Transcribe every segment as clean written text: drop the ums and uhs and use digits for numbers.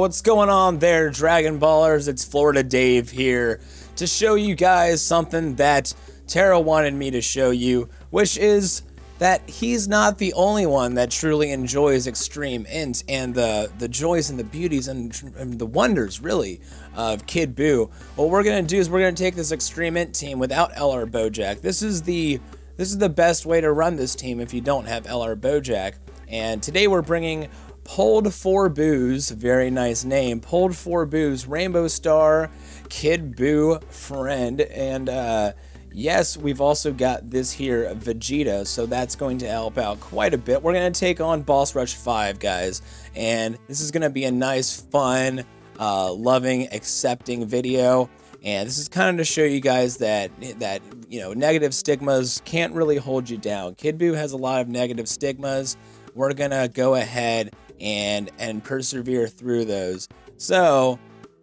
what's going on there, Dragon Ballers? It's Florida Dave here to show you guys something that Tara wanted me to show you, which is that he's not the only one that truly enjoys Extreme INT and the joys and the beauties and the wonders, really, of Kid BUU. What we're going to do is we're going to take this Extreme INT team without LR Bojack. This is the best way to run this team if you don't have LR Bojack. And today we're bringing Pulled 4 BUUs, very nice name, Pulled 4 BUUs, Rainbow Star, Kid BUU friend, and yes, we've also got this here, Vegeta, so that's going to help out quite a bit. We're going to take on Boss Rush 5, guys, and this is going to be a nice, fun, loving, accepting video. And this is kind of to show you guys that you know, negative stigmas can't really hold you down. Kid BUU has a lot of negative stigmas. We're gonna go ahead and persevere through those. So,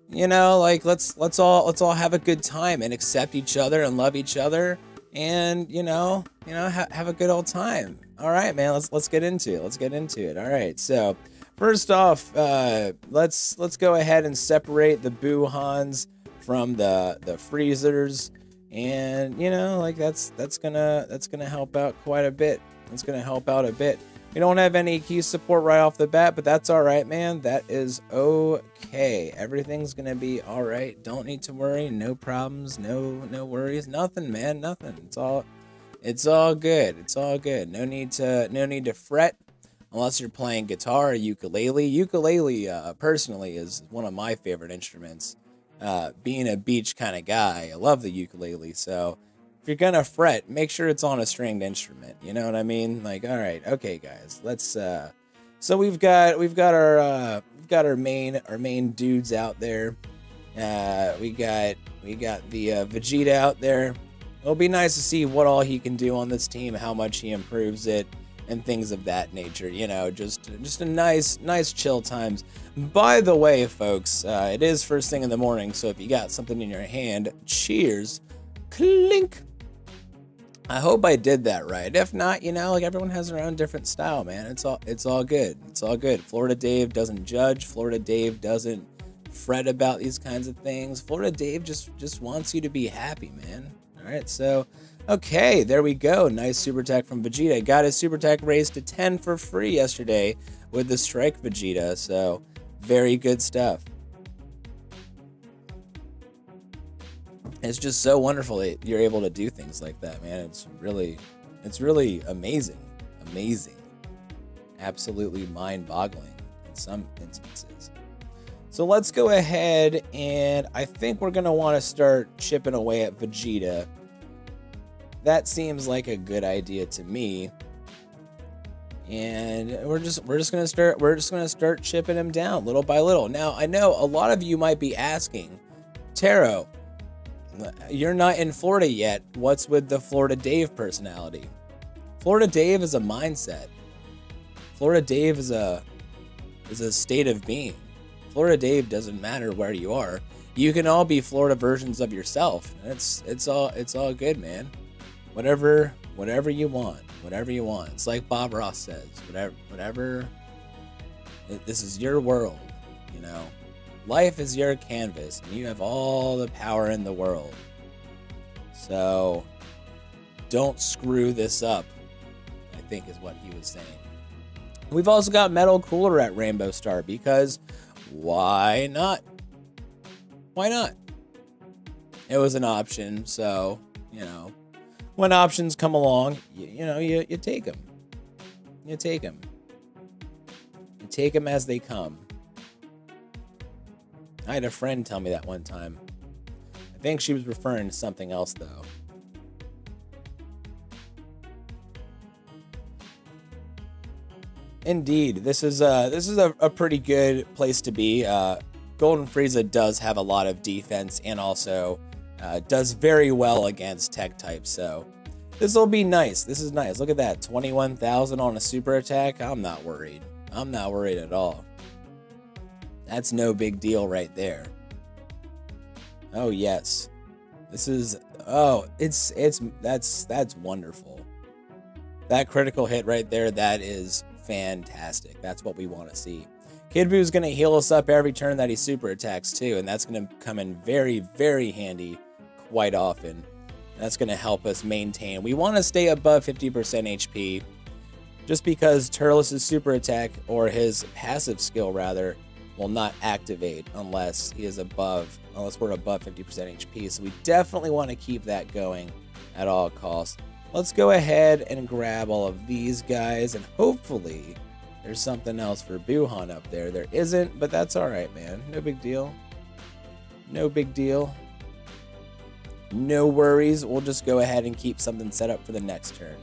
you know, like let's all have a good time and accept each other and love each other, and you know have a good old time. All right, man. Let's get into it. Let's get into it. All right. So first off, let's go ahead and separate the BUU-Hans from the freezers, and you know, like that's gonna help out quite a bit. That's gonna help out a bit. We don't have any key support right off the bat, but that's all right, man. That is okay. Everything's gonna be all right. Don't need to worry. No problems. No worries. Nothing, man. Nothing. It's all good. It's all good. No need to fret unless you're playing guitar or ukulele. Ukulele, personally, is one of my favorite instruments. Being a beach kind of guy, I love the ukulele. So if you're gonna fret, make sure it's on a stringed instrument. You know what I mean? Like, all right, okay, guys. Let's. So we've got our main dudes out there. We got the Vegeta out there. It'll be nice to see what all he can do on this team, how much he improves it, and things of that nature. You know, just a nice chill times. By the way, folks, it is first thing in the morning, so if you got something in your hand, cheers, clink. I hope I did that right. If not, you know, like everyone has their own different style, man. It's all good. It's all good. Florida Dave doesn't judge. Florida Dave doesn't fret about these kinds of things. Florida Dave just wants you to be happy, man. All right, so okay, there we go. Nice super tech from Vegeta. Got his super tech raised to 10 for free yesterday with the Strike Vegeta, so very good stuff. It's just so wonderful that you're able to do things like that, man. It's really amazing. Absolutely mind-boggling in some instances. So let's go ahead, and I think we're gonna want to start chipping away at Vegeta. That seems like a good idea to me. And we're just gonna start chipping him down little by little. Now, I know a lot of you might be asking, Taro, you're not in Florida yet. What's with the Florida Dave personality? Florida Dave is a mindset. Florida Dave is a state of being. Florida Dave doesn't matter where you are. You can all be Florida versions of yourself. It's all good, man. Whatever you want. Whatever you want. It's like Bob Ross says. Whatever. This is your world, you know. Life is your canvas, and you have all the power in the world. So, don't screw this up, I think is what he was saying. We've also got Metal Cooler at Rainbow Star, because why not? Why not? It was an option, so, you know, when options come along, you take them. You take them. You take them as they come. I had a friend tell me that one time. I think she was referring to something else, though. Indeed, this is a pretty good place to be. Golden Frieza does have a lot of defense, and also does very well against tech types. So this will be nice. This is nice. Look at that, 21,000 on a super attack. I'm not worried. I'm not worried at all. That's no big deal right there. Oh yes, this is. Oh, that's wonderful. That critical hit right there. That is fantastic. That's what we want to see. Kid Boo's going to heal us up every turn that he super attacks too, and that's going to come in very, very handy quite often. That's going to help us maintain. We want to stay above 50% HP, just because Turles' super attack, or his passive skill rather, will not activate unless we're above 50% HP. So we definitely want to keep that going at all costs. Let's go ahead and grab all of these guys, and hopefully there's something else for Buhan up there. There isn't, but that's all right, man. No big deal. No big deal. No worries. We'll just go ahead and keep something set up for the next turn.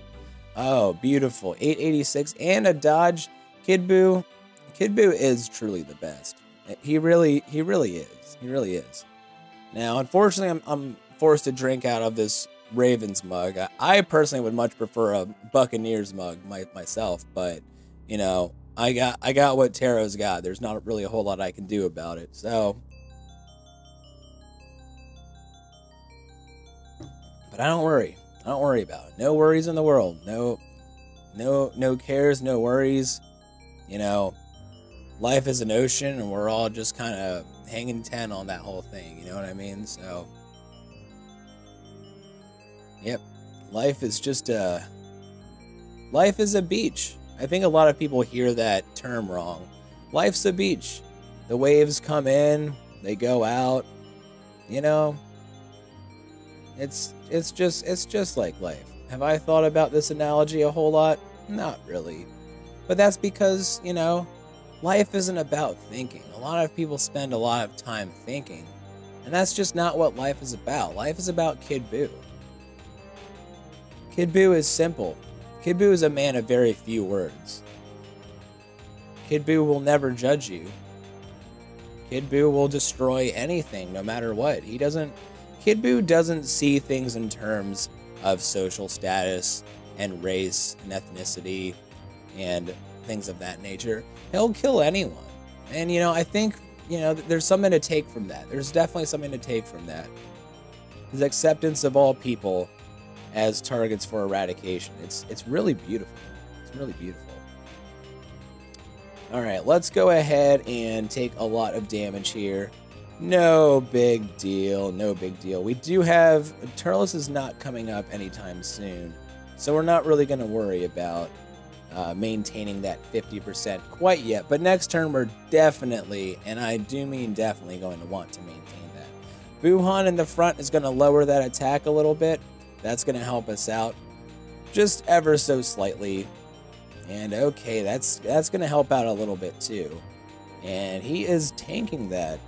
Oh, beautiful. 886 and a dodge. Kid Buu. Kid Buu is truly the best. He really is. He really is. Now, unfortunately, I'm forced to drink out of this Ravens mug. I personally would much prefer a Buccaneers mug myself, but you know, I got what Taro's got. There's not really a whole lot I can do about it. So, but I don't worry. I don't worry about it. No worries in the world. No cares, no worries. You know, life is an ocean, and we're all just kind of hanging 10 on that whole thing. You know what I mean? So, yep. Life is just life is a beach. I think a lot of people hear that term wrong. Life's a beach. The waves come in, they go out. You know, it's just like life. Have I thought about this analogy a whole lot? Not really. But that's because, you know, life isn't about thinking. A lot of people spend a lot of time thinking, and that's just not what life is about. Life is about Kid Buu. Kid Buu is simple. Kid Buu is a man of very few words. Kid Buu will never judge you. Kid Buu will destroy anything, no matter what. Kid Buu doesn't see things in terms of social status and race and ethnicity and things of that nature. He'll kill anyone. And, you know, I think, you know, there's something to take from that. There's definitely something to take from that. His acceptance of all people as targets for eradication. It's really beautiful. It's really beautiful. All right, let's go ahead and take a lot of damage here. No big deal. No big deal. We do have... Turles is not coming up anytime soon, so we're not really going to worry about maintaining that 50% quite yet. But next turn, we're definitely, and I do mean definitely, going to want to maintain that. Buhan in the front is going to lower that attack a little bit. That's going to help us out just ever so slightly. And okay, that's going to help out a little bit too. And he is tanking that.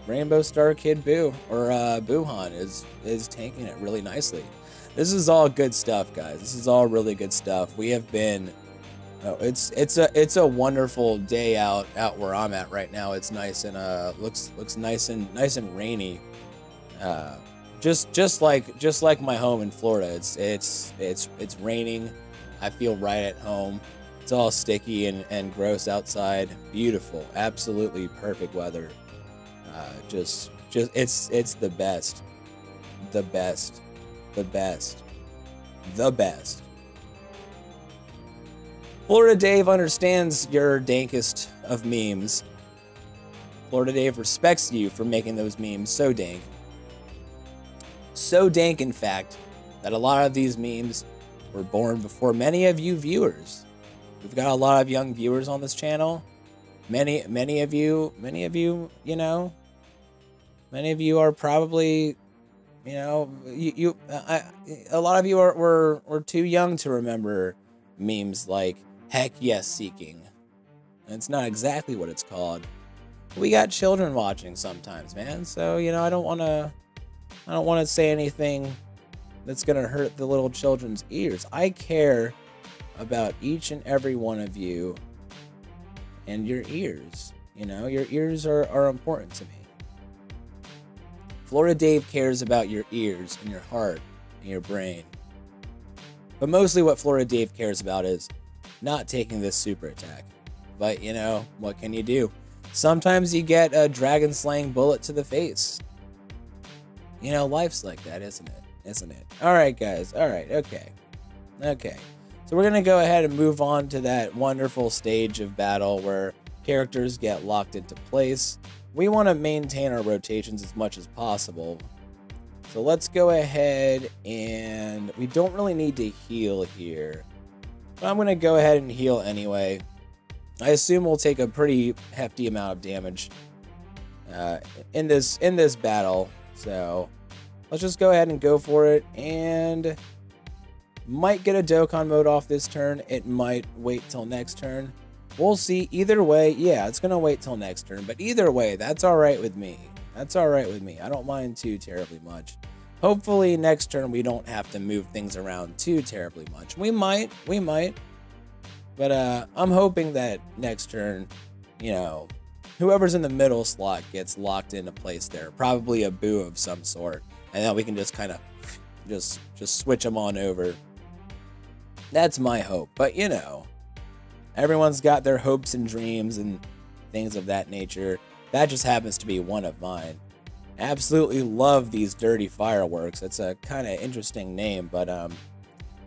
Rainbow Star Kid Buu, or Buhan, is tanking it really nicely. This is all good stuff, guys. This is all really good stuff. We have been... Oh, it's a wonderful day out where I'm at right now. It's nice and looks nice and rainy. Just like my home in Florida. It's raining. I feel right at home. It's all sticky and gross outside. Beautiful, absolutely perfect weather. It's the best. The best. The best. The best. Florida Dave understands your dankest of memes. Florida Dave respects you for making those memes so dank. So dank, in fact, that a lot of these memes were born before many of you viewers. We've got a lot of young viewers on this channel. Many of you, you know, many of you are probably, you know, a lot of you were too young to remember memes like heck yes seeking. And it's not exactly what it's called. We got children watching sometimes, man. So, you know, I don't want to say anything that's going to hurt the little children's ears. I care about each and every one of you and your ears. You know, your ears are important to me. Florida Dave cares about your ears and your heart and your brain. But mostly what Florida Dave cares about is not taking this super attack. But, you know, what can you do? Sometimes you get a dragon slaying bullet to the face. You know, life's like that, isn't it? Isn't it? All right, guys. All right. Okay. Okay. So we're going to go ahead and move on to that wonderful stage of battle where characters get locked into place. We want to maintain our rotations as much as possible. So let's go ahead, and we don't really need to heal here. But I'm going to go ahead and heal anyway. I assume we'll take a pretty hefty amount of damage in this battle. So let's just go ahead and go for it. And might get a Dokkan mode off this turn. It might wait till next turn. We'll see. Either way, yeah, it's going to wait till next turn. But either way, that's all right with me. That's all right with me. I don't mind too terribly much. Hopefully next turn we don't have to move things around too terribly much. We might. But I'm hoping that next turn, you know, whoever's in the middle slot gets locked into place there. Probably a BUU of some sort. And then we can just kind of just switch them on over. That's my hope. But, you know, everyone's got their hopes and dreams and things of that nature. That just happens to be one of mine. Absolutely love these dirty fireworks. It's a kind of interesting name, but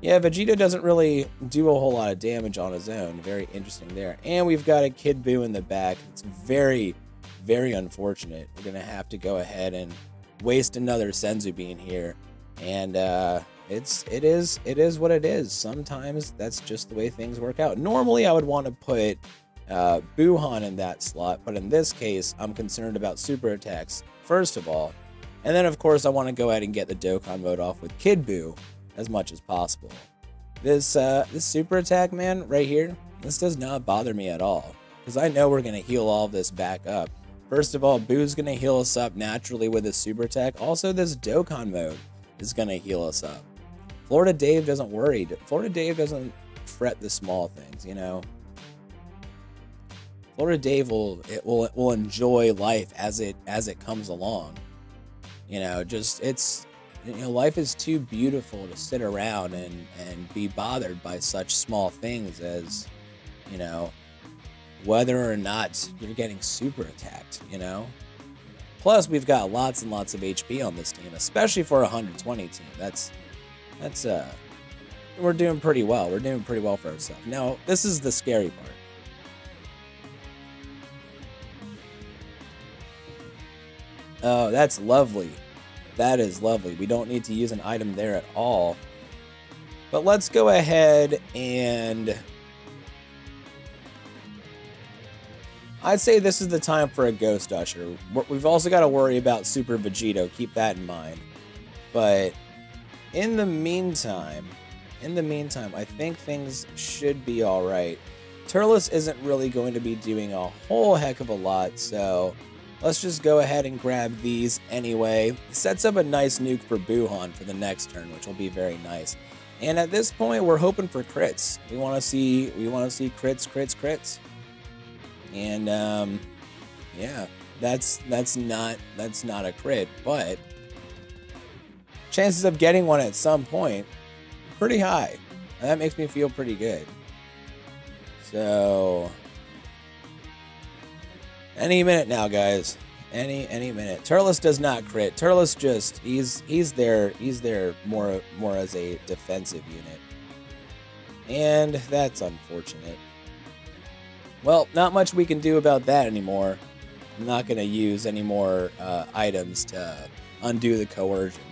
yeah, Vegeta doesn't really do a whole lot of damage on his own. Very interesting there. And we've got a Kid BUU in the back. It's very, very unfortunate. We're gonna have to go ahead and waste another Senzu Bean here, and it is what it is. Sometimes that's just the way things work out. Normally, I would want to put Buuhan in that slot, but in this case, I'm concerned about super attacks first of all, and then of course I want to go ahead and get the Dokkan mode off with Kid BUU as much as possible. This super attack, man, right here, this does not bother me at all, because I know we're gonna heal all of this back up. First of all, BUU's gonna heal us up naturally with his super attack. Also, this Dokkan mode is gonna heal us up. Florida Dave doesn't worry. Florida Dave doesn't fret the small things, you know. Florida Dave will enjoy life as it comes along. You know, just life is too beautiful to sit around and be bothered by such small things as, you know, whether or not you're getting super attacked, you know. Plus, we've got lots and lots of HP on this team, especially for a 120 team. That's we're doing pretty well. We're doing pretty well for ourselves. Now, this is the scary part. Oh, that's lovely. That is lovely. We don't need to use an item there at all. But let's go ahead and I'd say this is the time for a Ghost Usher. We've also got to worry about Super Vegito. Keep that in mind. But in the meantime, I think things should be all right. Turles isn't really going to be doing a whole heck of a lot, so let's just go ahead and grab these anyway. Sets up a nice nuke for Buuhan for the next turn, which will be very nice. And at this point, we're hoping for crits. We want to see crits. And yeah, that's not a crit, but chances of getting one at some point pretty high. And that makes me feel pretty good. So any minute now, guys. Any minute. Turles does not crit. Turles just he's there more as a defensive unit. And that's unfortunate. Well, not much we can do about that anymore. I'm not going to use any more items to undo the coercion.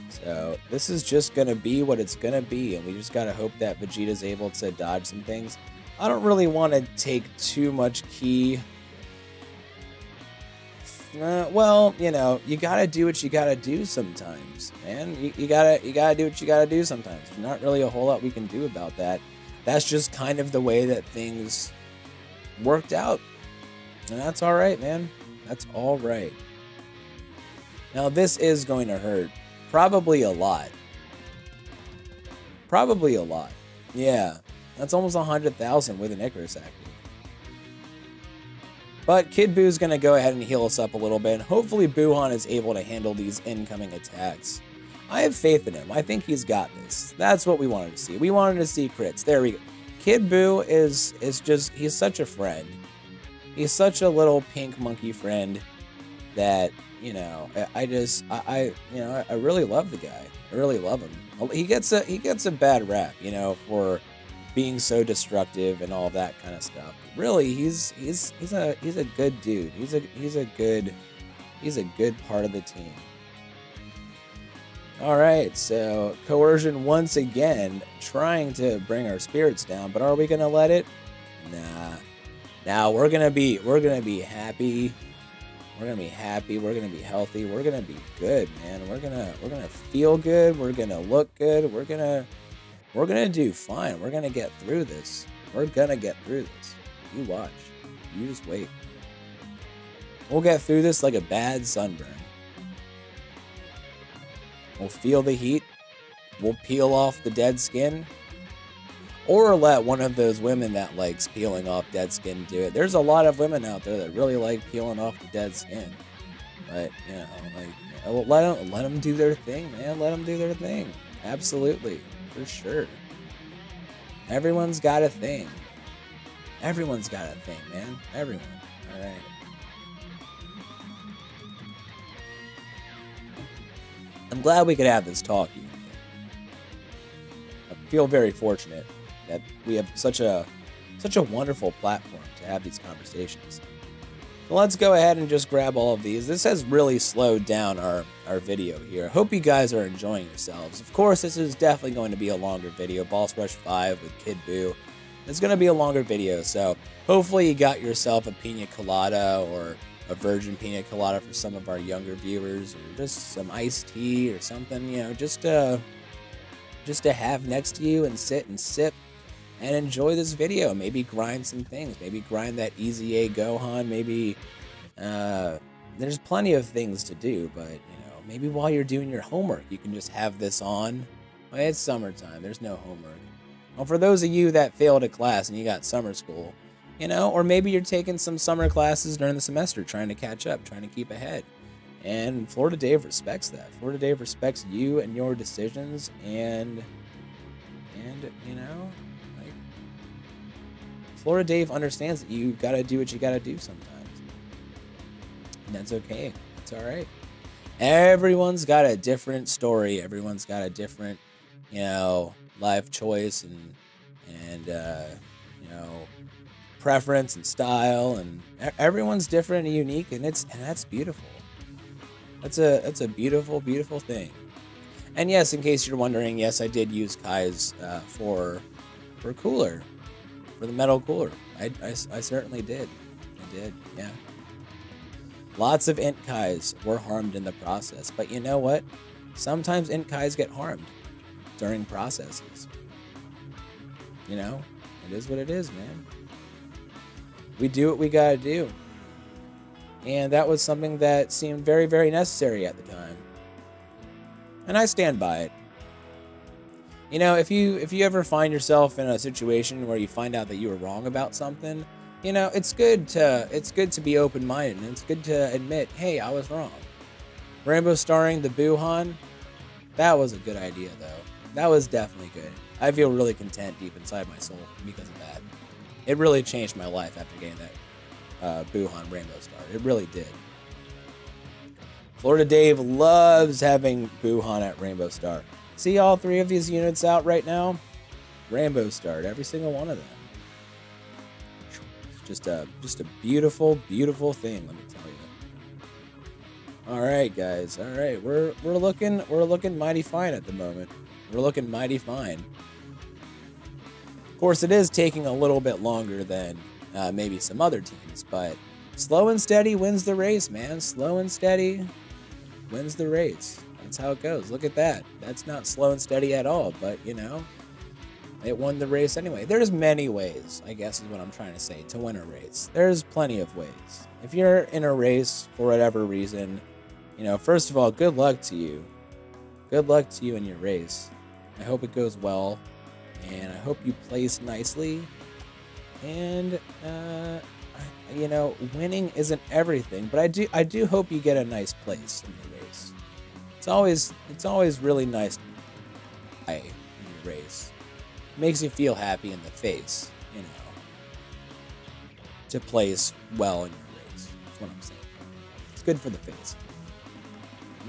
So this is just going to be what it's going to be, and we just got to hope that Vegeta's able to dodge some things. I don't really want to take too much ki. Well, you know, you got to do what you got to do sometimes, man. You got to do what you got to do sometimes. There's not really a whole lot we can do about that. That's just kind of the way that things worked out, and that's all right, man. That's all right. Now this is going to hurt, probably a lot. Yeah, that's almost 100,000 with an Icarus active. But Kid BUU's going to go ahead and heal us up a little bit, and hopefully Buuhan is able to handle these incoming attacks. I have faith in him. I think he's got this. That's what we wanted to see. We wanted to see crits. There we go. Kid BUU is just, he's such a friend. He's such a little pink monkey friend that, you know, I really love the guy. I really love him. He gets a bad rap, you know, for being so destructive and all that kind of stuff. Really, he's a good dude. He's a good part of the team. All right, so coercion once again, trying to bring our spirits down, but are we gonna let it? Nah. Now we're gonna be happy. We're gonna be happy. We're gonna be healthy. We're gonna be good, man. We're gonna feel good. We're gonna look good. We're gonna do fine. We're gonna get through this. We're gonna get through this. You watch. You just wait. We'll get through this like a bad sunburn. We'll feel the heat. We'll peel off the dead skin. Or let one of those women that likes peeling off dead skin do it. There's a lot of women out there that really like peeling off the dead skin. But, you know, like, let them do their thing, man. Let them do their thing. Absolutely. For sure. Everyone's got a thing. Everyone's got a thing, man. Everyone. All right. I'm glad we could have this talk. I feel very fortunate that we have such a wonderful platform to have these conversations. So let's go ahead and just grab all of these. This has really slowed down our video here. I hope you guys are enjoying yourselves. Of course, this is definitely going to be a longer video. Boss Rush 5 with Kid Buu. It's going to be a longer video, so hopefully you got yourself a pina colada or a virgin pina colada for some of our younger viewers, or just some iced tea or something, you know, just to have next to you and sit and sip and enjoy this video. Maybe grind some things. Maybe grind that Easy A Gohan. Maybe there's plenty of things to do, but, you know, maybe while you're doing your homework, you can just have this on. Well, it's summertime. There's no homework. Well, for those of you that failed a class and you got summer school, you know, or maybe you're taking some summer classes during the semester, trying to catch up, trying to keep ahead. And Florida Dave respects that. Florida Dave respects you and your decisions, and you know, like, Florida Dave understands that you gotta do what you gotta do sometimes. And that's okay. It's all right. Everyone's got a different story. Everyone's got a different, you know, life choice and you know, preference and style, and everyone's different and unique, and that's beautiful. That's a beautiful, beautiful thing. And yes, in case you're wondering, yes, I did use Kai's for cooler, for the metal cooler. I certainly did. I did, yeah. Lots of INT Kais were harmed in the process, but you know what? Sometimes INT Kais get harmed during processes. You know, it is what it is, man. We do what we gotta do. And that was something that seemed very, very necessary at the time. And I stand by it. You know, if you ever find yourself in a situation where you find out that you were wrong about something, you know, it's good to be open-minded, and it's good to admit, hey, I was wrong. Rainbow starring the Buuhan, that was a good idea, though. That was definitely good. I feel really content deep inside my soul because of that. It really changed my life after getting that Buuhan Rainbow Star. It really did. Florida Dave loves having Buuhan at Rainbow Star. See all three of these units out right now? Rainbow Star, every single one of them. It's just a beautiful, beautiful thing, let me tell you. All right, guys. All right, we're looking mighty fine at the moment. We're looking mighty fine. Of course, it is taking a little bit longer than maybe some other teams, but slow and steady wins the race, man. Slow and steady wins the race. That's how it goes. Look at that. That's not slow and steady at all, but, you know, it won the race anyway. There's many ways, I guess is what I'm trying to say, to win a race. There's plenty of ways. If you're in a race for whatever reason, you know, first of all, good luck to you. Good luck to you in your race. I hope it goes well, and I hope you place nicely. And you know, winning isn't everything, but I do hope you get a nice place in your race. It's always really nice to play in your race. It makes you feel happy in the face, you know, to place well in your race. That's what I'm saying. It's good for the face.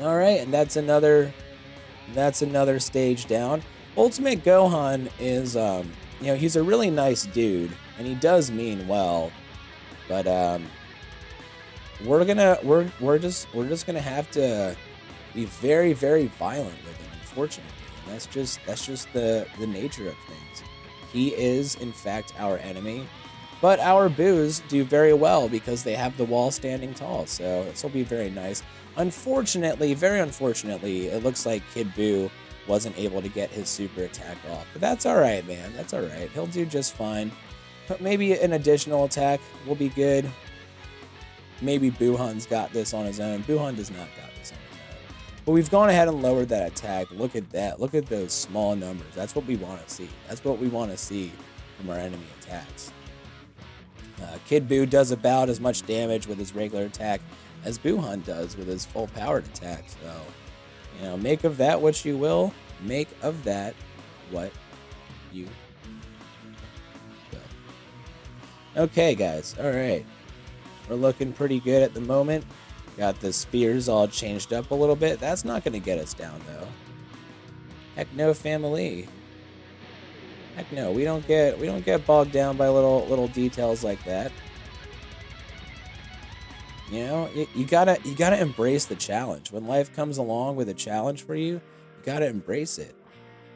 All right, and that's another stage down. Ultimate Gohan is you know, he's a really nice dude, and he does mean well, but we're just gonna have to be very, very violent with him, unfortunately. And that's just the nature of things. He is, in fact, our enemy, but our BUUs do very well because they have the wall standing tall, so this will be very nice. Unfortunately, very unfortunately, it looks like Kid BUU wasn't able to get his super attack off, but that's alright, man. That's alright. He'll do just fine. But maybe an additional attack will be good. Maybe Buhan's got this on his own. Buhan does not got this on his own. But we've gone ahead and lowered that attack. Look at that. Look at those small numbers. That's what we want to see. That's what we want to see from our enemy attacks. Kid BUU does about as much damage with his regular attack as Buhan does with his full powered attack. So, you know, make of that what you will. Make of that what you will. Okay, guys. All right. We're looking pretty good at the moment. Got the spears all changed up a little bit. That's not going to get us down, though. Heck no, family. Heck no, we don't get bogged down by little details like that. You know, you gotta embrace the challenge. When life comes along with a challenge for you, you gotta embrace it.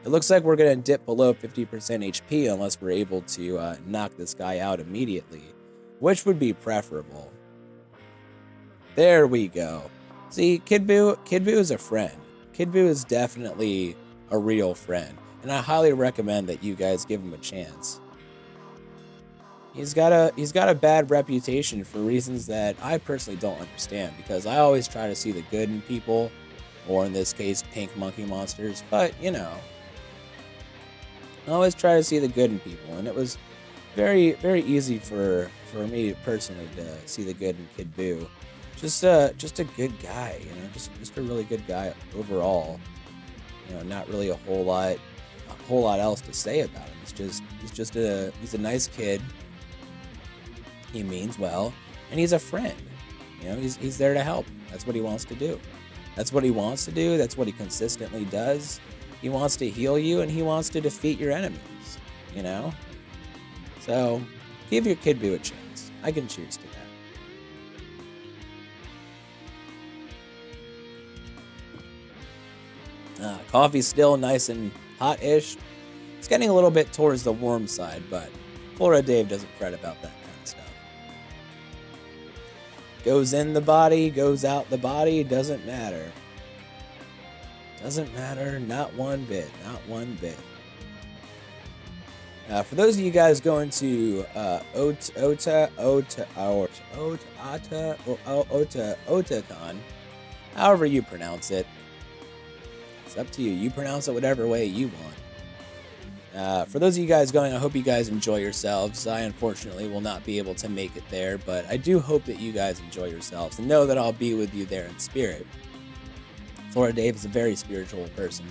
It looks like we're gonna dip below 50% HP unless we're able to knock this guy out immediately, which would be preferable. There we go. See, Kid BUU is a friend. Kid BUU is definitely a real friend, and I highly recommend that you guys give him a chance. He's got a bad reputation for reasons that I personally don't understand, because I always try to see the good in people, or in this case, pink monkey monsters, but, you know, I always try to see the good in people, and it was very, very easy for me personally to see the good in Kid BUU. Just a good guy, you know, just a really good guy overall. You know, not really a whole lot else to say about him. He's a nice kid. He means well, and he's a friend. You know, he's there to help. That's what he wants to do. That's what he wants to do. That's what he consistently does. He wants to heal you, and he wants to defeat your enemies. You know, so give your Kid BUU a chance. I can cheers to that. Coffee's still nice and hot-ish. It's getting a little bit towards the warm side, but Florida Dave doesn't fret about that kind of stuff. Goes in the body, goes out the body, doesn't matter. Doesn't matter, not one bit, not one bit. For those of you guys going to Dokkan, however you pronounce it, it's up to you. You pronounce it whatever way you want. For those of you guys going, I hope you guys enjoy yourselves. I unfortunately will not be able to make it there, but I do hope that you guys enjoy yourselves and know that I'll be with you there in spirit. Florida Dave is a very spiritual person,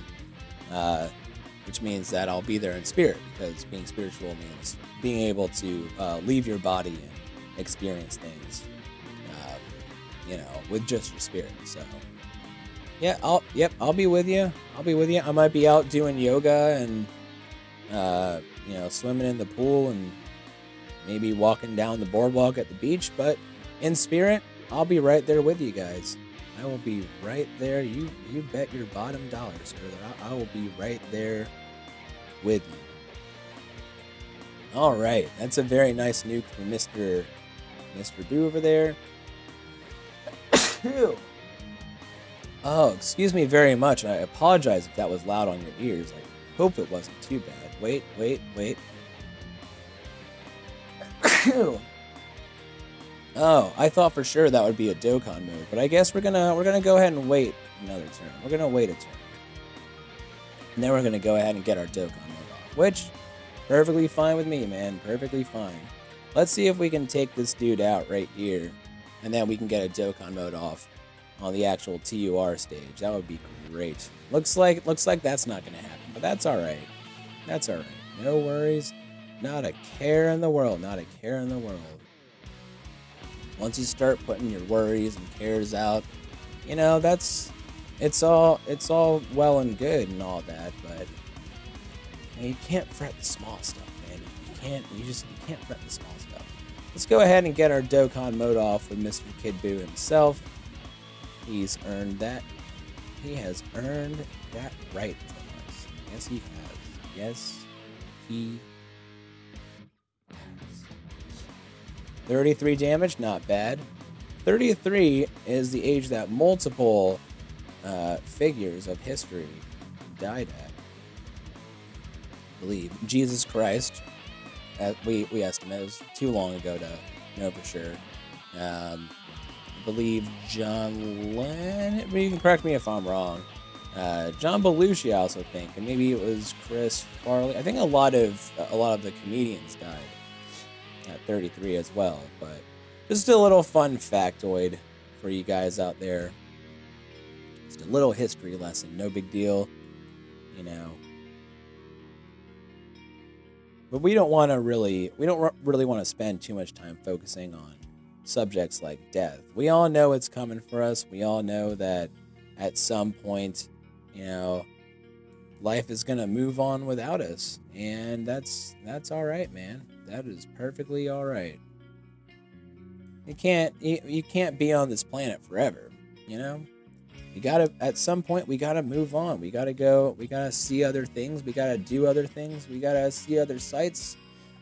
which means that I'll be there in spirit, because being spiritual means being able to leave your body and experience things, you know, with just your spirit. So, yeah, I'll be with you. I'll be with you. I might be out doing yoga and, you know, swimming in the pool and maybe walking down the boardwalk at the beach, but in spirit, I'll be right there with you guys. I will be right there. You bet your bottom dollar, sir, that I will be right there with you. All right, that's a very nice nuke from Mr. BUU over there. Oh, excuse me very much. I apologize if that was loud on your ears. I hope it wasn't too bad. Wait. Oh, I thought for sure that would be a Dokkan move, but I guess we're gonna go ahead and wait another turn. We're gonna wait a turn, and then we're gonna go ahead and get our Dokkan move off, which perfectly fine with me, man. Perfectly fine. Let's see if we can take this dude out right here, and then we can get a Dokkan mode off on the actual TUR stage. That would be great. Looks like that's not gonna happen, but that's all right. That's all right. No worries. Not a care in the world. Not a care in the world. Once you start putting your worries and cares out, you know, it's all well and good and all that, but you can't fret the small stuff, can't prep the small stuff. Let's go ahead and get our Dokkan mode off with Mr. Kid BUU himself. He's earned that. He has earned that right from us. Yes, he has. Yes, he has. 33 damage, not bad. 33 is the age that multiple figures of history died at. I believe Jesus Christ. We estimate it was too long ago to know for sure. I believe John Lennon. You can correct me if I'm wrong. John Belushi, I also think, and maybe it was Chris Farley. I think a lot of the comedians died at 33 as well. But just a little fun factoid for you guys out there. Just a little history lesson, no big deal, you know. But we don't really want to spend too much time focusing on subjects like death. We all know it's coming for us. We all know that at some point, you know, life is gonna move on without us, and that's all right, man. That is perfectly all right. You can't be on this planet forever, you know. You gotta, at some point, we gotta move on. We gotta go. We gotta see other things. We gotta do other things. We gotta see other sights.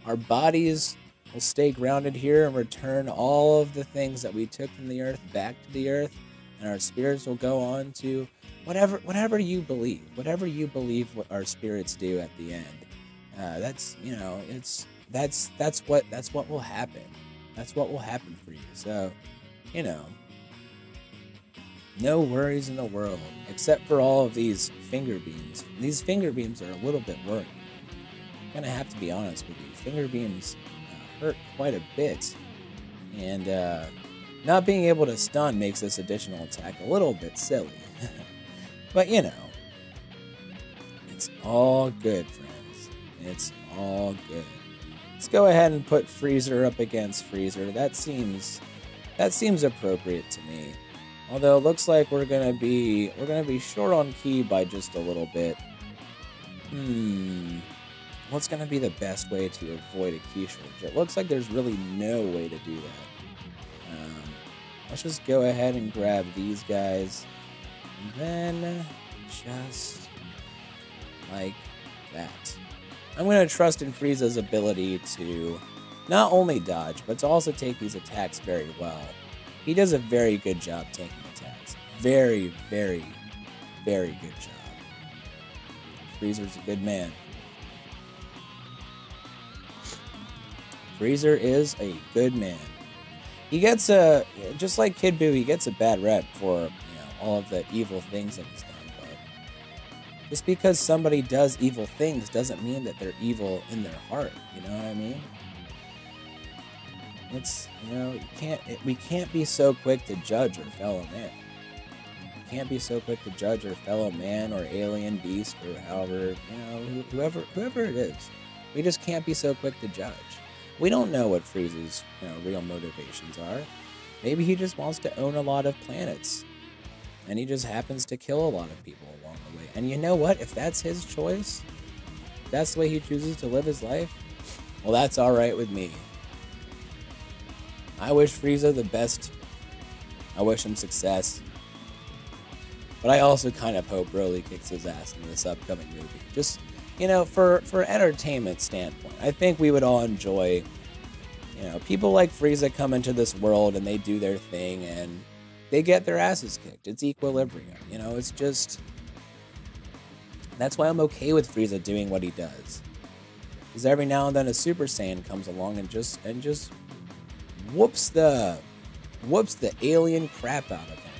Our bodies will stay grounded here and return all of the things that we took from the earth back to the earth, and our spirits will go on to whatever you believe. Whatever you believe, what our spirits do at the end. That's, you know, that's what will happen. That's what will happen for you. So, you know, no worries in the world, except for all of these finger beams. These finger beams are a little bit worrying. I'm gonna have to be honest with you. Finger beams hurt quite a bit, and not being able to stun makes this additional attack a little bit silly. But you know, it's all good, friends. It's all good. Let's go ahead and put Freezer up against Freezer. That seems appropriate to me. Although it looks like we're gonna be short on ki by just a little bit. What's gonna be the best way to avoid a ki shortage? It looks like there's really no way to do that. Let's just go ahead and grab these guys, and then just like that. I'm going to trust in Frieza's ability to not only dodge, but to also take these attacks very well. He does a very good job taking attacks. Very, very, very good job. Freezer's a good man. Freezer is a good man. He gets just like Kid BUU, he gets a bad rep for, you know, all of the evil things that he's done. Just because somebody does evil things doesn't mean that they're evil in their heart. You know what I mean? It's, you know, we can't be so quick to judge our fellow man. We can't be so quick to judge our fellow man or alien beast or however, you know, whoever it is. We just can't be so quick to judge. We don't know what Frieza's, you know, real motivations are. Maybe he just wants to own a lot of planets, and he just happens to kill a lot of people along the way. And you know what? If that's his choice, if that's the way he chooses to live his life, well, that's all right with me. I wish Frieza the best. I wish him success. But I also kind of hope Broly kicks his ass in this upcoming movie. Just, you know, for entertainment standpoint. I think we would all enjoy, you know, people like Frieza come into this world and they do their thing and they get their asses kicked. It's equilibrium, you know, it's just... That's why I'm okay with Frieza doing what he does. Because every now and then a Super Saiyan comes along and just whoops the alien crap out of him.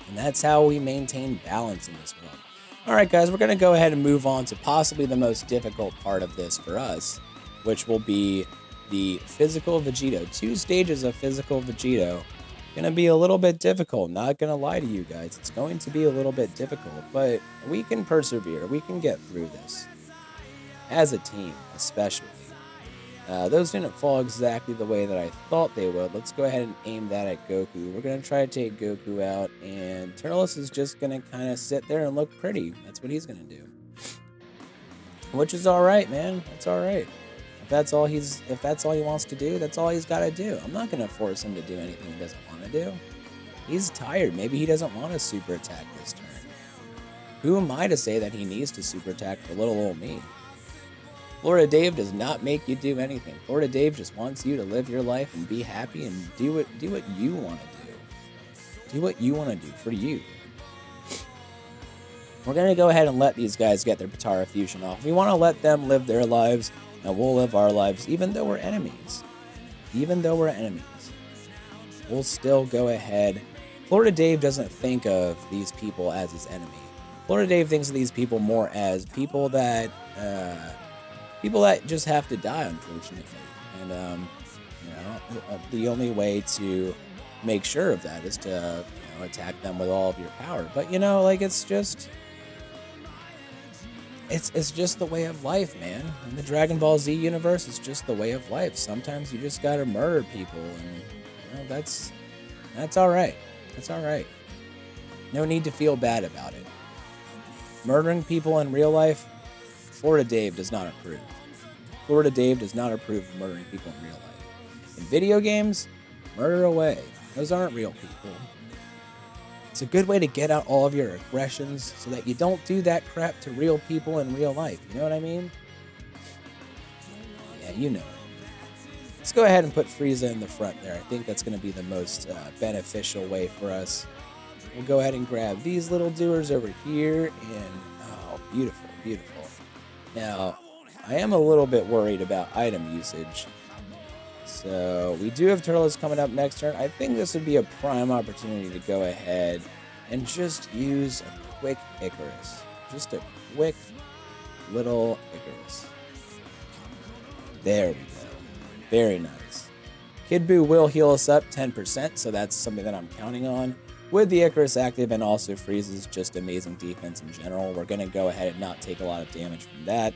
And that's how we maintain balance in this world. Alright guys, we're going to go ahead and move on to possibly the most difficult part of this for us, which will be the physical Vegito. 2 stages of physical Vegito. Gonna be a little bit difficult, not gonna lie to you guys. It's going to be a little bit difficult, but we can persevere. We can get through this. As a team, especially. Those didn't fall exactly the way that I thought they would. Let's go ahead and aim that at Goku. We're gonna try to take Goku out, and Turles is just gonna kind of sit there and look pretty. That's what he's gonna do. which is all right, man. That's all right. If that's all he wants to do, that's all he's got to do. I'm not gonna force him to do anything he doesn't want to do. He's tired. Maybe he doesn't want to super attack this turn. Who am I to say that he needs to super attack for little old me? Florida Dave does not make you do anything. Florida Dave just wants you to live your life and be happy and do what you want to do. Do what you want to do for you. We're going to go ahead and let these guys get their Potara Fusion off. We want to let them live their lives, and we'll live our lives, even though we're enemies. Even though we're enemies. We'll still go ahead. Florida Dave doesn't think of these people as his enemy. Florida Dave thinks of these people more as people that just have to die, unfortunately. And the only way to make sure of that is to attack them with all of your power. But it's just the way of life, man. In the Dragon Ball Z universe, it's just the way of life. Sometimes you just gotta murder people, and that's all right. That's all right. No need to feel bad about it. Murdering people in real life, Florida Dave does not approve. Florida Dave does not approve of murdering people in real life. In video games, murder away. Those aren't real people. It's a good way to get out all of your aggressions so that you don't do that crap to real people in real life. You know what I mean? Yeah, you know. Let's go ahead and put Frieza in the front there. I think that's going to be the most beneficial way for us. We'll go ahead and grab these little doers over here, and oh, beautiful, beautiful. Now, I am a little bit worried about item usage. So, we do have Turtles coming up next turn. I think this would be a prime opportunity to go ahead and just use a quick Icarus. Just a quick little Icarus. There we go. Very nice. Kid Buu will heal us up 10%, so that's something that I'm counting on. With the Icarus active and also Frieza's just amazing defense in general, we're going to go ahead and not take a lot of damage from that.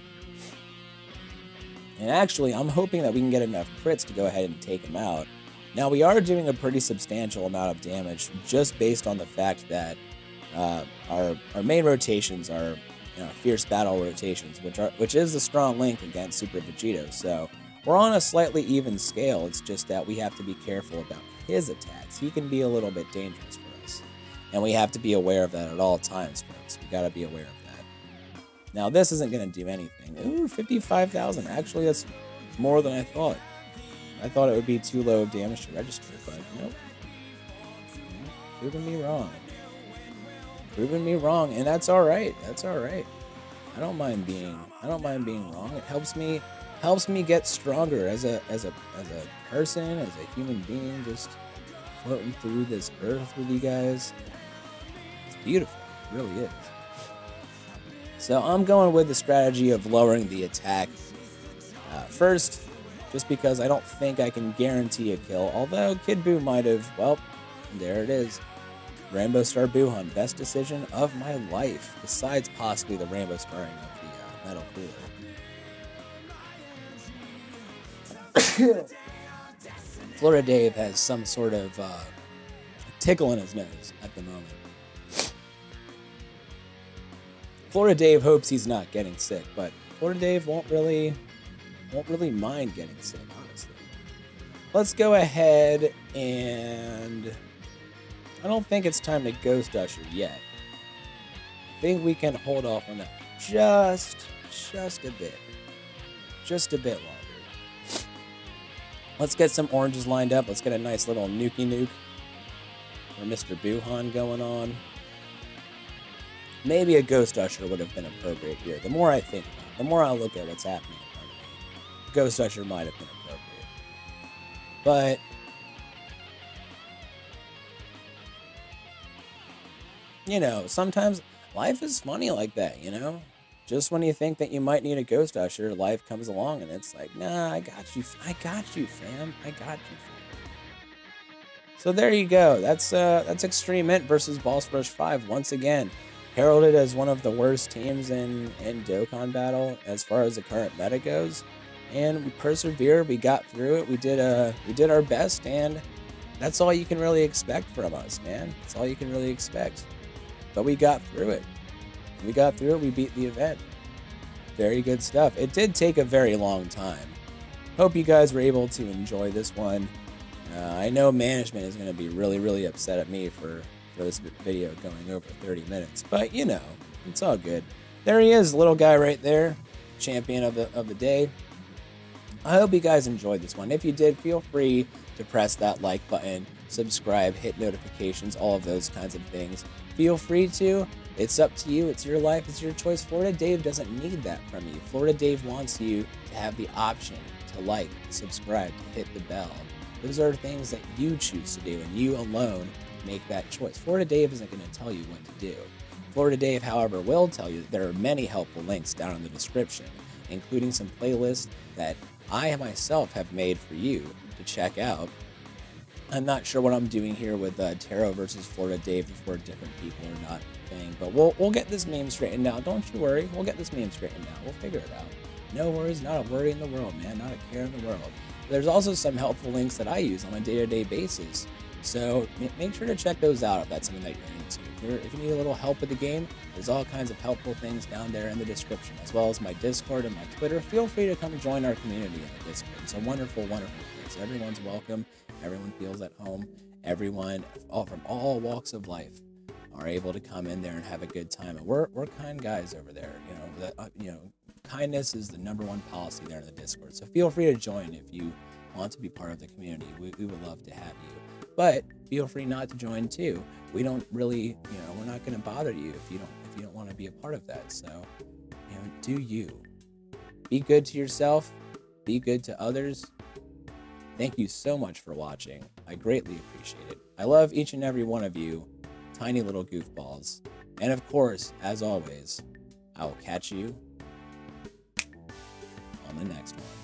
And actually, I'm hoping that we can get enough crits to go ahead and take him out. Now, we are doing a pretty substantial amount of damage just based on the fact that our main rotations are fierce battle rotations, which is a strong link against Super Vegito. So we're on a slightly even scale. It's just that we have to be careful about his attacks. He can be a little bit dangerous for us, and we have to be aware of that at all times, folks. We got to be aware of that. Now, this isn't going to do anything. Ooh, 55,000. Actually, that's more than I thought. I thought it would be too low of damage to register, but nope. Proving me wrong. Proving me wrong, and that's all right. That's all right. I don't mind being wrong. It helps me get stronger as a person, as a human being, just floating through this earth with you guys. It's beautiful. It really is. So I'm going with the strategy of lowering the attack first, just because I don't think I can guarantee a kill, although Kid Buu might have. Well, there it is. Rainbow Star Buuhan, best decision of my life, besides possibly the Rainbow Starring of the Metal Cooler. Florida Dave has some sort of tickle in his nose at the moment. Florida Dave hopes he's not getting sick, but Florida Dave won't really mind getting sick, honestly. Let's go ahead and I don't think it's time to Ghost Usher yet. I think we can hold off on that just a bit. Just a bit longer. Let's get some oranges lined up. Let's get a nice little Nuki Nuke for Mr. Buuhan going on. Maybe a Ghost Usher would have been appropriate here. The more I think about it, the more I look at what's happening in front of me, Ghost Usher might have been appropriate. But sometimes life is funny like that, Just when you think that you might need a Ghost Usher, life comes along and it's like, nah, I got you, fam. I got you, fam. So there you go. That's Extreme INT versus Boss Rush 5 once again. Heralded as one of the worst teams in Dokkan Battle as far as the current meta goes, and we persevered. We got through it. We did our best, and that's all you can really expect from us, man. That's all you can really expect. But we got through it. We got through it. We beat the event. very good stuff. It did take a very long time. Hope you guys were able to enjoy this one. I know management is going to be really upset at me for this video going over 30 minutes, but you know, it's all good. There he is, little guy right there, champion of the day. I hope you guys enjoyed this one. If you did, feel free to press that like button, subscribe, hit notifications, all of those kinds of things. Feel free to. It's up to you. It's your life. It's your choice. Florida Dave doesn't need that from you. Florida Dave wants you to have the option to like, subscribe, to hit the bell. Those are things that you choose to do, and you alone make that choice. Florida Dave isn't going to tell you what to do. Florida Dave, however, will tell you that there are many helpful links down in the description, including some playlists that I myself have made for you to check out. I'm not sure what I'm doing here with Taro versus Florida Dave, if we're different people or not thing, but we'll get this meme straightened out. Don't you worry, we'll get this meme straightened out. We'll figure it out. No worries, not a worry in the world, man, not a care in the world. There's also some helpful links that I use on a day-to-day basis, so make sure to check those out if that's something that you're into. If you need a little help with the game, there's all kinds of helpful things down there in the description, as well as my Discord and my Twitter. Feel free to come join our community in the Discord. It's a wonderful place. Everyone's welcome. Everyone feels at home. Everyone from all walks of life are able to come in there and have a good time. And we're kind guys over there. Kindness is the #1 policy there in the Discord. So feel free to join if you want to be part of the community. We would love to have you. But feel free not to join too. We don't really, we're not going to bother you if you don't want to be a part of that. So, do you. Be good to yourself. Be good to others. Thank you so much for watching. I greatly appreciate it. I love each and every one of you, tiny little goofballs. And of course, as always, I will catch you on the next one.